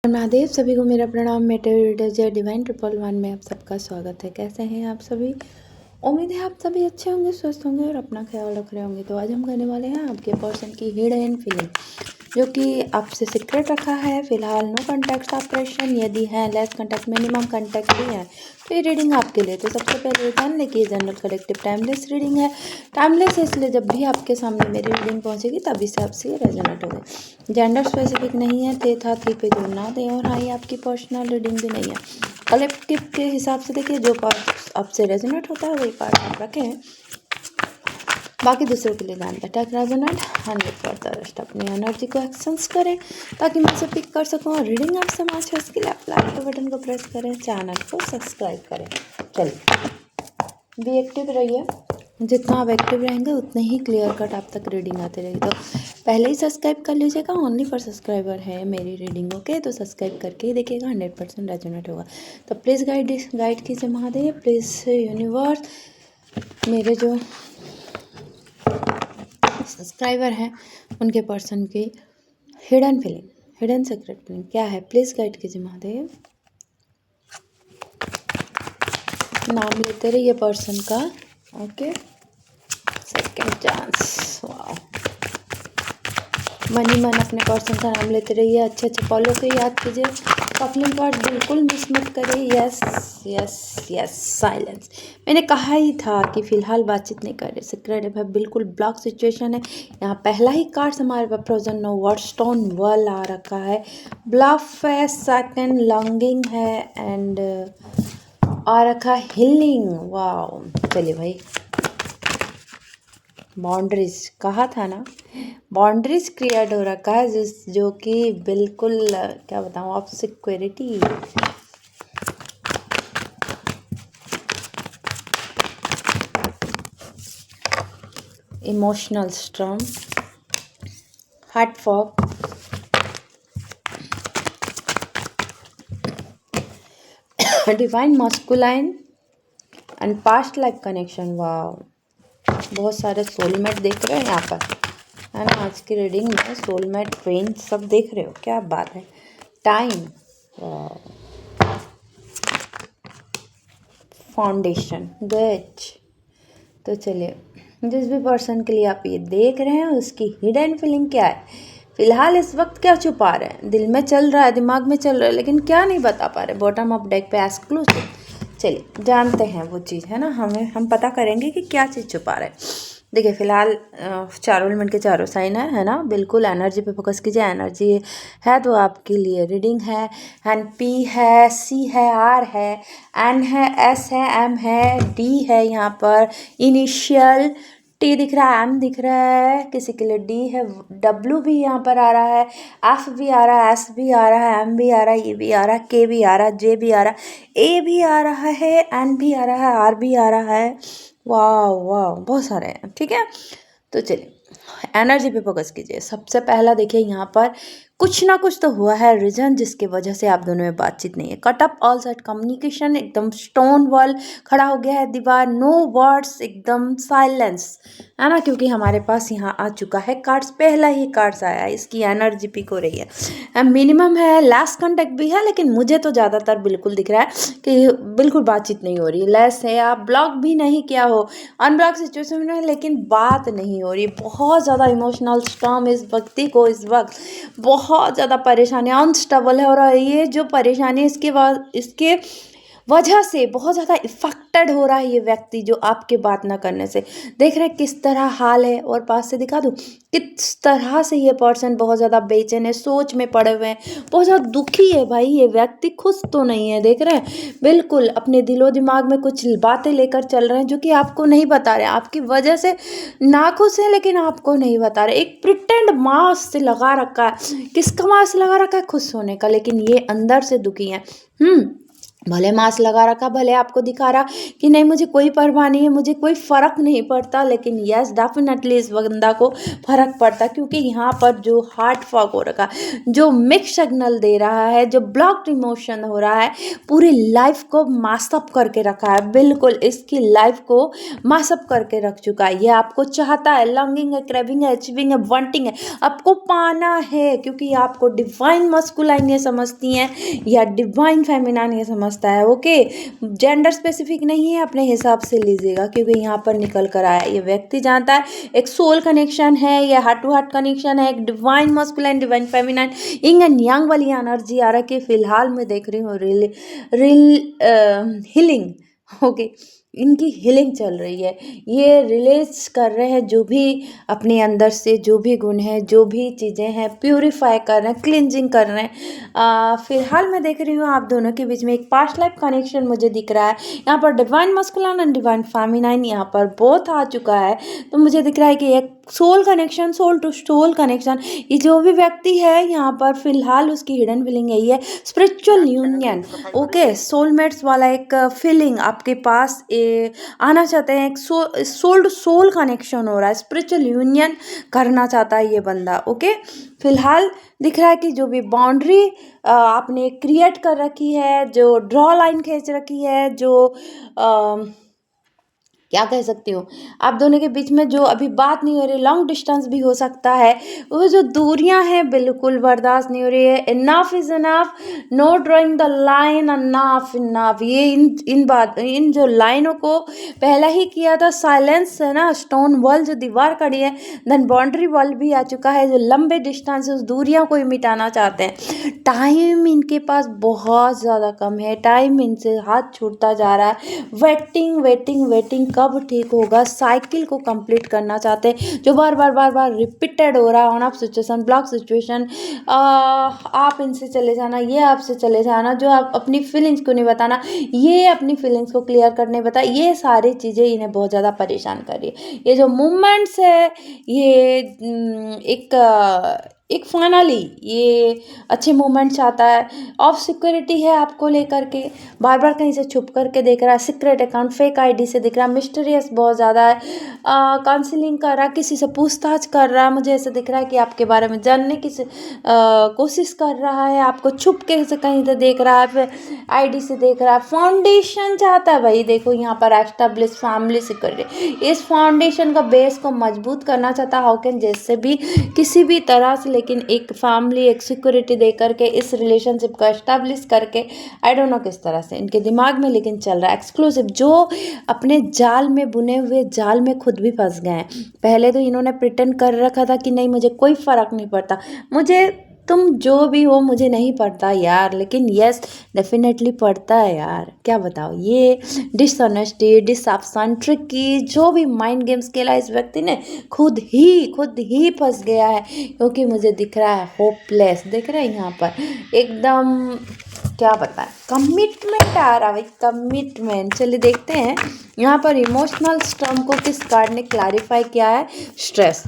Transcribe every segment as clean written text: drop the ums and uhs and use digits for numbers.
महादेव सभी को मेरा प्रणाम। मेटेरियल डिवाइन 111 में आप सबका स्वागत है। कैसे हैं आप सभी? उम्मीद है आप सभी अच्छे होंगे, स्वस्थ होंगे और अपना ख्याल रख रहे होंगे। तो आज हम करने वाले हैं आपके पर्सन की हिडन फीलिंग, जो कि आपसे सीक्रेट रखा है। फिलहाल नो कॉन्टैक्ट ऑपरेशन, यदि है लेस कॉन्टैक्ट, मिनिमम कॉन्टैक्ट भी है तो ये रीडिंग आपके लिए। तो सबसे पहले ये जान लें कि ये जनरल कलेक्टिव टाइमलेस रीडिंग है। टाइमलेस है इसलिए जब भी आपके सामने मेरी रीडिंग पहुंचेगी तभी से आपसे ये रेजोनेट होगा। जेंडर स्पेसिफिक नहीं है, थे था थी पे जोड़ ना दें, और हाँ, ये आपकी पर्सनल रीडिंग भी नहीं है। कलेक्टिव के हिसाब से देखिए, जो पार्ट आपसे रेजोनेट होता है वही पार्ट आप रखें, बाकी दूसरों के लिए ध्यान अटैक रेजोनेट 100% अपनी एनर्जी को एक्सचेंज करें ताकि मैं उसे पिक कर सकूं। और रीडिंग आप समाज है, उसके लिए आप लाइक के बटन को प्रेस करें, चैनल को सब्सक्राइब करें। चलिए, बी एक्टिव रहिए। जितना आप एक्टिव रहेंगे उतने ही क्लियर कट आप तक रीडिंग आती रहेगी। तो पहले ही सब्सक्राइब कर लीजिएगा, ओनली फॉर सब्सक्राइबर है मेरी रीडिंग। ओके, तो सब्सक्राइब करके ही देखिएगा, 100% रेजोनेट होगा। तो प्लीज़ गाइड कीजिए महादेव, प्लीज़ यूनिवर्स। मेरे जो सब्सक्राइबर हैं उनके पर्सन की hidden feeling, hidden secret feeling क्या है, प्लीज़ गाइड कीजिए महादेव। नाम लेते रहिए पर्सन का। Okay, second chance. वाह, मन ही मन अपने पर्सन का नाम लेते रहिए, अच्छे अच्छे पलों को याद कीजिए। कपलिंग कार्ड बिल्कुल मिस मत करिए। Yes yes yes, silence. मैंने कहा ही था कि फिलहाल बातचीत नहीं कर रहे, सीक्रेट है, बिल्कुल ब्लॉक सिचुएशन है। यहाँ पहला ही कार्ड हमारे पास फ्रोजन नो वर्ड स्टोन वर्ल आ रखा है, ब्लफ है, सेकंड लॉन्गिंग है, एंड आ रखा हीलिंग। वाह, चलिए भाई, बाउंड्रीज कहा था ना, बाउंड्रीज क्रिएट हो रखा है, जो कि बिल्कुल क्या बताऊँ आप, security, emotional storm, heart fog, divine masculine and past life connection. वाह, बहुत सारे सोलमेट देख रहे हैं यहाँ पर, है ना। आज की रीडिंग में सोलमेट, फ्रेंड सब देख रहे हो, क्या बात है। टाइम, फाउंडेशन, गच। तो चलिए, जिस भी पर्सन के लिए आप ये देख रहे हैं उसकी हिडन फीलिंग क्या है, फिलहाल इस वक्त क्या छुपा रहे हैं, दिल में चल रहा है, दिमाग में चल रहा है, लेकिन क्या नहीं बता पा रहे। बॉटम ऑफ डेक पे एक्सक्लूसिव। चलिए जानते हैं वो चीज़, है ना। हम पता करेंगे कि क्या चीज़ छुपा रहे हैं। देखिए, फिलहाल चारों एलिमेंट के चारों साइन है ना। बिल्कुल एनर्जी पे फोकस कीजिए, एनर्जी है तो आपके लिए रीडिंग है। एंड पी है, सी है, आर है, एन है, एस है, एम है, डी है, यहाँ पर इनिशियल टी दिख रहा है, एम दिख रहा है, किसी के लिए डी है, डब्ल्यू भी यहाँ पर आ रहा है, एफ भी आ रहा है, एस भी आ रहा है, एम भी आ रहा है, ई भी आ रहा है, के भी आ रहा है, जे भी आ रहा है, ए भी आ रहा है, एन भी आ रहा है, आर भी आ रहा है। वाह वाह, बहुत सारे हैं। ठीक है, तो चलिए एनर्जी पे फोकस कीजिए। सबसे पहला देखिए, यहाँ पर कुछ ना कुछ तो हुआ है रीजन जिसकी वजह से आप दोनों में बातचीत नहीं है। Cut up all side communication, एकदम स्टोन वॉल खड़ा हो गया है, दीवार, नो वर्ड्स, एकदम साइलेंस, है ना। क्योंकि हमारे पास यहाँ आ चुका है कार्ड्स, पहला ही कार्ड्स आया है, इसकी एनर्जी पिक हो रही है। मिनिमम है, लास्ट कॉन्टेक्ट भी है, लेकिन मुझे तो ज़्यादातर बिल्कुल दिख रहा है कि बिल्कुल बातचीत नहीं हो रही है। लेस है, आप ब्लॉक भी नहीं किया हो, अनब्लॉक सिचुएशन में, लेकिन बात नहीं हो रही। बहुत ज़्यादा इमोशनल स्टॉर्म इस व्यक्ति को इस वक्त बहुत ज़्यादा परेशानी, अनस्टेबल है। और ये जो परेशानी इसके वजह से बहुत ज़्यादा इफेक्टेड हो रहा है ये व्यक्ति, जो आपके बात ना करने से। देख रहे हैं किस तरह हाल है, और पास से दिखा दूँ किस तरह से ये पर्सन बहुत ज़्यादा बेचैन है, सोच में पड़े हुए हैं, बहुत ज़्यादा दुखी है भाई। ये व्यक्ति खुश तो नहीं है, देख रहे हैं बिल्कुल अपने दिलो दिमाग में कुछ बातें लेकर चल रहे हैं जो कि आपको नहीं बता रहे, आपकी वजह से नाखुश है लेकिन आपको नहीं बता रहे। एक प्रिटेंड मास्क लगा रखा है, किसका मास्क लगा रखा है, खुश होने का, लेकिन ये अंदर से दुखी है। भले मास्क लगा रखा, भले आपको दिखा रहा कि नहीं मुझे कोई परवाह नहीं है, मुझे कोई फ़र्क नहीं पड़ता, लेकिन यस डेफिनेटली इस बंदा को फ़र्क पड़ता, क्योंकि यहाँ पर जो हार्ट फॉग हो रखा, जो मिक्स सिग्नल दे रहा है, जो ब्लॉक्ड इमोशन हो रहा है, पूरी लाइफ को मासअप करके रखा है, बिल्कुल इसकी लाइफ को मासअप करके रख चुका है। ये आपको चाहता है, लॉन्गिंग है, क्रेविंग है, अचीविंग है, वांटिंग है, आपको पाना है, क्योंकि आपको डिवाइन मस्कुलाइन ये समझती हैं या डिवाइन फेमिनाइन ये समझता है। ओके, जेंडर स्पेसिफिक नहीं है, अपने हिसाब से लीजिएगा, क्योंकि यहाँ पर निकल कर आया ये व्यक्ति जानता है एक सोल कनेक्शन है, या हार्ट टू हार्ट कनेक्शन है, एक डिवाइन मस्कुलाइन डिवाइन फेमिनाइन इंग एंड यांग वाली एनर्जी आ रहा है कि फिलहाल मैं देख रही हूँ हीलिंग। ओके, इनकी हीलिंग चल रही है, ये रिलीज कर रहे हैं जो भी अपने अंदर से जो भी गुण है, जो भी चीज़ें हैं, प्यूरिफाई कर रहे हैं, क्लिनजिंग कर रहे हैं। फिलहाल मैं देख रही हूँ आप दोनों के बीच में एक पास्ट लाइफ कनेक्शन मुझे दिख रहा है। यहाँ पर divine masculine and divine feminine यहाँ पर बोथ आ चुका है, तो मुझे दिख रहा है कि एक soul connection, soul to soul connection, ये जो भी व्यक्ति है यहाँ पर फिलहाल उसकी हिडन फीलिंग यही है, स्पिरिचुअल यूनियन। ओके, सोलमेट्स वाला एक फीलिंग आपके पास आना चाहते हैं, एक सोल टू सोल कनेक्शन हो रहा है, स्पिरिचुअल यूनियन करना चाहता है ये बंदा। ओके, फिलहाल दिख रहा है कि जो भी बाउंड्री आपने क्रिएट कर रखी है, जो ड्रॉ लाइन खींच रखी है, जो क्या कह सकती हूँ, आप दोनों के बीच में जो अभी बात नहीं हो रही, लॉन्ग डिस्टेंस भी हो सकता है, वो जो दूरियां हैं बिल्कुल बर्दाश्त नहीं हो रही है। Enough is enough, no drawing the line, enough enough, ये इन जो लाइनों को पहला ही किया था, साइलेंस है ना, स्टोन वॉल जो दीवार खड़ी है, देन बाउंड्री वॉल भी आ चुका है, जो लंबे डिस्टेंस उस दूरियां को ही मिटाना चाहते हैं। टाइम इनके पास बहुत ज़्यादा कम है, टाइम इनसे हाथ छूटता जा रहा है, वेटिंग वेटिंग वेटिंग, कब ठीक होगा, साइकिल को कंप्लीट करना चाहते हैं, जो बार बार रिपीटेड हो रहा है, on off situation, block situation, आप इनसे चले जाना, ये आपसे चले जाना, जो आप अपनी फीलिंग्स को नहीं बताना, ये अपनी फीलिंग्स को क्लियर करने बता, ये सारी चीज़ें इन्हें बहुत ज़्यादा परेशान कर रही है। ये जो मूवमेंट्स है, ये एक फाइनली ये अच्छे मोमेंट चाहता है, ऑफ सिक्योरिटी है आपको लेकर के, बार बार कहीं से छुप करके देख रहा है, सीक्रेट अकाउंट फेक आईडी से दिख रहा है, मिस्टीरियस बहुत ज़्यादा है, काउंसलिंग कर रहा है, किसी से पूछताछ कर रहा है, मुझे ऐसा दिख रहा है कि आपके बारे में जानने की कोशिश कर रहा है, आपको छुप के से कहीं से देख रहा है, फिर आईडी से देख रहा है, फाउंडेशन चाहता है भाई, देखो यहाँ पर एस्टेब्लिश फैमिली सिक्योरिटी, इस फाउंडेशन का बेस को मजबूत करना चाहता है, हाउ कैन, जैसे भी किसी भी तरह से, लेकिन एक फैमिली, एक सिक्योरिटी दे करके, इस रिलेशनशिप को एस्टैब्लिश करके, आई डोंट नो किस तरह से इनके दिमाग में लेकिन चल रहा है एक्सक्लूसिव, जो अपने जाल में बुने हुए जाल में खुद भी फंस गए हैं। पहले तो इन्होंने प्रिटेंड कर रखा था कि नहीं मुझे कोई फ़र्क नहीं पड़ता, मुझे तुम जो भी हो मुझे नहीं पड़ता यार, लेकिन यस डेफिनेटली पड़ता है यार, क्या बताओ, ये डिसऑनेस्टी, डिसअप्शन, ट्रिकी, जो भी माइंड गेम्स खेला इस व्यक्ति ने, खुद ही फंस गया है, क्योंकि मुझे दिख रहा है होपलेस, दिख रहा है यहाँ पर एकदम, क्या बताएं, कमिटमेंट आ रहा है भाई, कमिटमेंट। चलिए देखते हैं यहाँ पर इमोशनल स्टॉर्म को किस कार्ड ने क्लैरिफाई किया है, स्ट्रेस।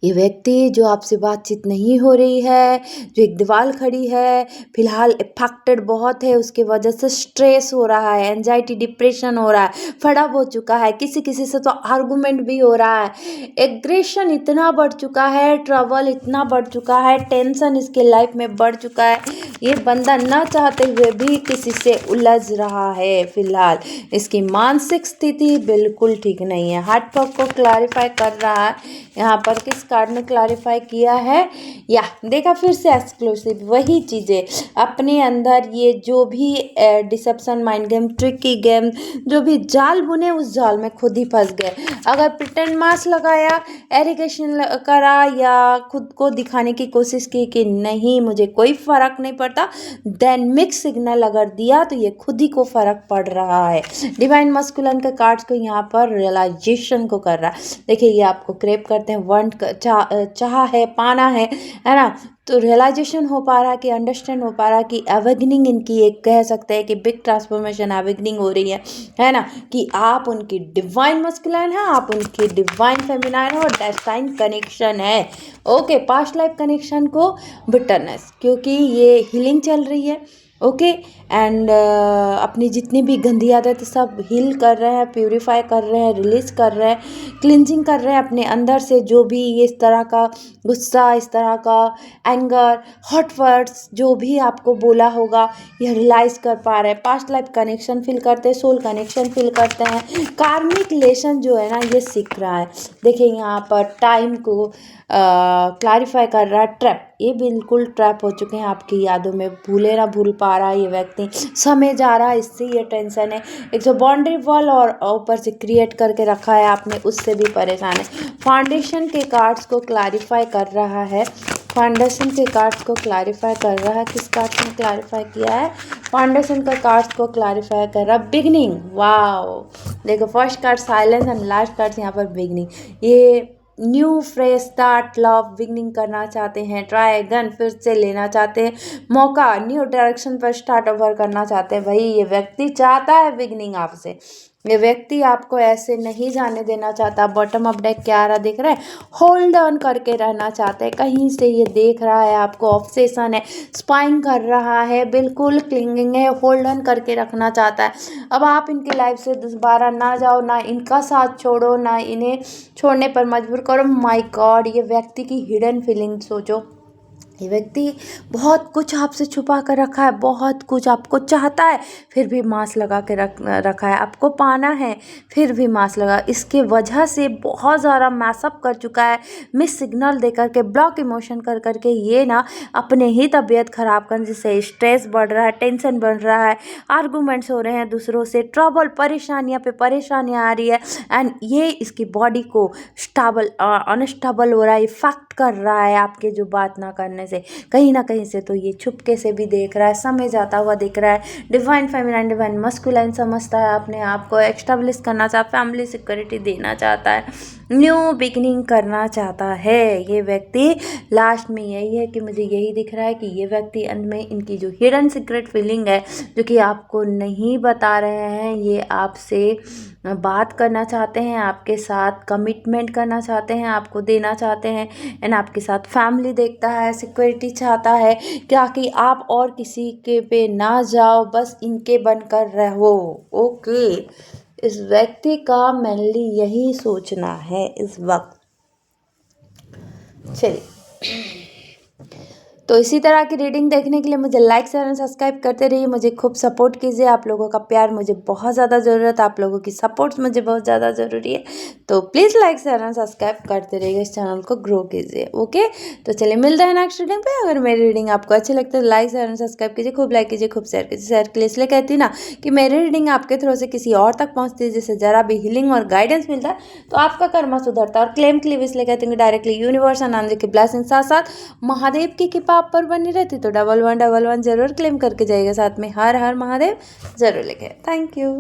ये व्यक्ति जो आपसे बातचीत नहीं हो रही है, जो एक दीवार खड़ी है, फिलहाल इफेक्टेड बहुत है, उसके वजह से स्ट्रेस हो रहा है, एंजाइटी, डिप्रेशन हो रहा है, फड़ब हो चुका है, किसी किसी से तो आर्गुमेंट भी हो रहा है, एग्रेशन इतना बढ़ चुका है, ट्रबल इतना बढ़ चुका है, टेंशन इसके लाइफ में बढ़ चुका है, ये बंदा न चाहते हुए भी किसी से उलझ रहा है। फिलहाल इसकी मानसिक स्थिति बिल्कुल ठीक नहीं है, हार्ट फॉग को क्लैरिफाई कर रहा है, यहाँ पर किस कार्ड ने क्लैरिफाई किया है, या देखा फिर से एक्सक्लूसिव वही चीज़ें अपने अंदर, ये जो भी deception, mind game, tricky game, जो भी जाल बुने उस जाल में खुद ही फंस गए। अगर प्रिटेंड मास्क लगाया, एरिगेशन करा, या खुद को दिखाने की कोशिश की कि नहीं मुझे कोई फ़र्क नहीं पड़ता, देन मिक्स सिग्नल अगर दिया तो ये खुद ही को फ़र्क पड़ रहा है। डिवाइन मस्कुलिन के कार्ड्स को यहाँ पर रियलाइजेशन को कर रहा है। देखिए ये आपको क्रेप करते हैं, वांट चाह है, पाना है ना, तो रियलाइजेशन हो पा रहा है कि अंडरस्टैंड हो पा रहा है कि अवेगनिंग इनकी एक कह सकते हैं कि बिग ट्रांसफॉर्मेशन अवेगनिंग हो रही है ना, कि आप उनकी डिवाइन मस्कुलिन है, आप उनकी डिवाइन फेमिनाइन है, और डेस्टाइन कनेक्शन है। ओके, पास्ट लाइफ कनेक्शन को बिटरनेस, क्योंकि ये हीलिंग चल रही है, ओके। एंड अपनी जितनी भी गंदी आदत सब हील कर रहे हैं, प्यूरिफाई कर रहे हैं, रिलीज कर रहे हैं, क्लिनजिंग कर रहे हैं अपने अंदर से। जो भी ये इस तरह का गुस्सा, इस तरह का एंगर, हॉट वर्ड्स जो भी आपको बोला होगा, ये रियलाइज कर पा रहे हैं। पास्ट लाइफ कनेक्शन फील करते हैं, सोल कनेक्शन फील करते हैं। कार्मिक रिलेशन जो है ना, ये सीख रहा है। देखिए यहाँ पर टाइम को क्लैरिफाई कर रहा है। ट्रैप, ये बिल्कुल ट्रैप हो चुके हैं आपकी यादों में, भूले ना भूल पा रहा है ये व्यक्ति। समय जा रहा है, इससे ये टेंशन है। एक जो बाउंड्री वॉल और ऊपर से क्रिएट करके रखा है आपने, उससे भी परेशान है। फाउंडेशन के कार्ड्स को क्लैरिफाई कर रहा है। फाउंडेशन के कार्ड्स को क्लैरिफाई कर रहा है। किस कार्ड ने क्लैरिफाई किया है? फाउंडेशन का कार्ड्स को क्लैरिफाई कर रहा है। Beginning, wow. देखो first card silence and last card यहाँ पर बिगनिंग। ये new fresh start, love, beginning करना चाहते हैं। ट्राई अगेन, फिर से लेना चाहते हैं मौका। न्यू डायरेक्शन पर स्टार्ट ओवर करना चाहते हैं। भाई ये व्यक्ति चाहता है बिगनिंग आपसे। ये व्यक्ति आपको ऐसे नहीं जाने देना चाहता। बॉटम अप डेक क्या आ रहा दिख रहा है? होल्ड ऑन करके रहना चाहते हैं। कहीं से ये देख रहा है आपको, ऑब्सेशन है, स्पाइंग कर रहा है, बिल्कुल क्लिंगिंग है, होल्ड ऑन करके रखना चाहता है। अब आप इनकी लाइफ से दोबारा ना जाओ, ना इनका साथ छोड़ो, ना इन्हें छोड़ने पर मजबूर करो। माय गॉड, ये व्यक्ति की हिडन फीलिंग सोचो। ये व्यक्ति बहुत कुछ आपसे छुपा कर रखा है, बहुत कुछ आपको चाहता है, फिर भी मास्क लगा के रखा है। आपको पाना है, फिर भी मास्क लगा। इसके वजह से बहुत ज़्यादा मैसअप कर चुका है, मिस सिग्नल दे करके, ब्लॉक इमोशन कर करके ये ना अपने ही तबीयत ख़राब करने, जिससे स्ट्रेस बढ़ रहा है, टेंशन बढ़ रहा है, आर्गूमेंट्स हो रहे हैं दूसरों से, ट्रबल, परेशानियाँ पे परेशानियाँ आ रही है। एंड ये इसकी बॉडी को स्टेबल अनस्टेबल हो रहा है, इफेक्ट कर रहा है आपके जो बात ना करने से। कहीं ना कहीं से तो ये छुपके से भी देख रहा है, समय जाता हुआ दिख रहा है। डिवाइन फेमिनाइन, डिवाइन मस्कुलाइन समझता है अपने आप को, एस्टेब्लिश करना चाहता है, फैमिली सिक्योरिटी देना चाहता है, न्यू बिगिनिंग करना चाहता है। ये व्यक्ति लास्ट में यही है कि मुझे यही दिख रहा है कि ये व्यक्ति अंत में इनकी जो हिडन सीक्रेट फीलिंग है, जो कि आपको नहीं बता रहे हैं, ये आपसे बात करना चाहते हैं, आपके साथ कमिटमेंट करना चाहते हैं, आपको देना चाहते हैं। एंड आपके साथ फैमिली देखता है, सिक्योरिटी चाहता है, क्या कि आप और किसी के पे ना जाओ, बस इनके बनकर रहो। ओके, इस व्यक्ति का मेनली यही सोचना है इस वक्त। चलिए, तो इसी तरह की रीडिंग देखने के लिए मुझे लाइक शेयर एंड सब्सक्राइब करते रहिए, मुझे खूब सपोर्ट कीजिए। आप लोगों का प्यार मुझे बहुत ज़्यादा ज़रूरत है, आप लोगों की सपोर्ट मुझे बहुत ज़्यादा ज़रूरी है। तो please like share and subscribe करते रहिए, इस चैनल को ग्रो कीजिए। ओके, तो चलिए मिलते हैं नेक्स्ट रीडिंग पे। अगर मेरी रीडिंग आपको अच्छी लगती है तो लाइक शेयर एंड सब्सक्राइब कीजिए, खूब लाइक कीजिए, खूब शेयर कीजिए। शेयर के लिए इसलिए कहती ना कि मेरी रीडिंग आपके थ्रू से किसी और तक पहुँचती है, जिससे ज़रा भी हीलिंग और गाइडेंस मिलता है, तो आपका कर्म सुधरता है। और क्लेम के लिए इसलिए कहती हूँ कि डायरेक्टली यूनिवर्स आनंद की ब्लेसिंग साथ साथ महादेव की कृपा आप पर बनी रहती, तो 1111 जरूर क्लेम करके जाइएगा। साथ में हर हर महादेव जरूर लिखे। Thank you.